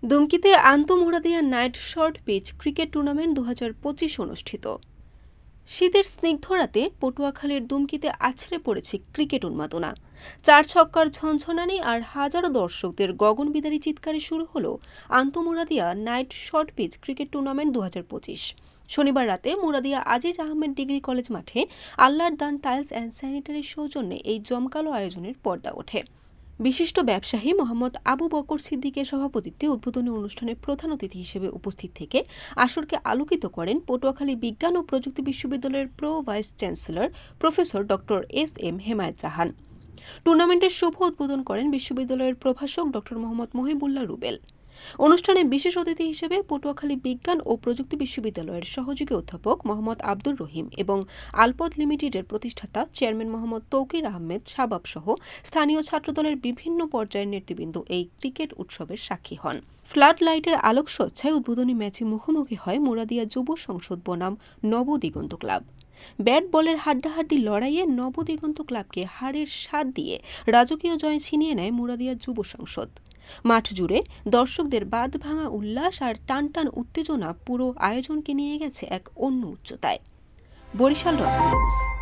দুমকিতে আন্তঃমোরাদিয়া night short pitch cricket tournament 2025 অনুষ্ঠিত। শীতের স্নিগ্ধ রাতে পটুয়াখালীর দুমকিতে আছড়ে পড়েছে ক্রিকেট উন্মাদনা। চার ছক্কার ঝনঝনানি আর হাজারো দর্শকদের গগনবিদারী চিৎকারে শুরু হলো আন্তঃমোরাদিয়া night short pitch cricket tournament 2025। শনিবার রাতে মুরাদিয়া আজিজ আহমেদ ডিগ্রি কলেজ মাঠে আল্লাহর দান টাইলস অ্যান্ড স্যানিটারির সৌজন্যে এই জমকালো আয়োজনের পর্দা ওঠে। বিশিষ্ট ব্যবসায়ী মোহাম্মদ আবু বকর সিদ্দিকের সভাপতিত্বে উদ্বোধনী অনুষ্ঠানে প্রধান অতিথি হিসেবে উপস্থিত থেকে আসরকে আলোকিত করেন পটুয়াখালী বিজ্ঞান ও প্রযুক্তি বিশ্ববিদ্যালয়ের pro vice chancellor professor doctor S M. Hemayet Jahan. টুর্নামেন্টের শুভ উদ্বোধন করেন বিশ্ববিদ্যালয়ের প্রভাষক ডক্টর মোহাম্মদ মহিবুল্লাহ রুবেল। অনুষ্ঠানে বিশেষ অতিথি হিসেবে পটুয়াখালী বিজ্ঞান ও প্রযুক্তি বিশ্ববিদ্যালয়ের সহযোগী অধ্যাপক মোহাম্মদ আব্দুর রহিম এবং আলপদ লিমিটেডের প্রতিষ্ঠাতা চেয়ারম্যান মোহাম্মদ তৌকির আহমেদ শাবাব সহ স্থানীয় ছাত্রদলের বিভিন্ন পর্যায়ের নেতৃবৃন্দ এই ক্রিকেট উৎসবের সাক্ষী হন। ফ্লাড লাইটের আলোকসজ্জায় উদ্বোধনী ম্যাচে মুখোমুখি হয় মুরাদিয়া যুব সংসদ বনাম নবদিগন্ত ক্লাব। ব্যাট বলের হাড্ডাহাড্ডি লড়াইয়ে নবদিগন্ত ক্লাবকে হারের স্বাদ দিয়ে রাজকীয় জয় ছিনিয়ে নেয় মুরাদিয়া যুব সংসদ। মাঠ জুড়ে দর্শকদের বাঁধ ভাঙা উল্লাস আর টানটান উত্তেজনা পুরো আয়োজনকে নিয়ে গেছে এক অন্য উচ্চতায়। Barishal dot news.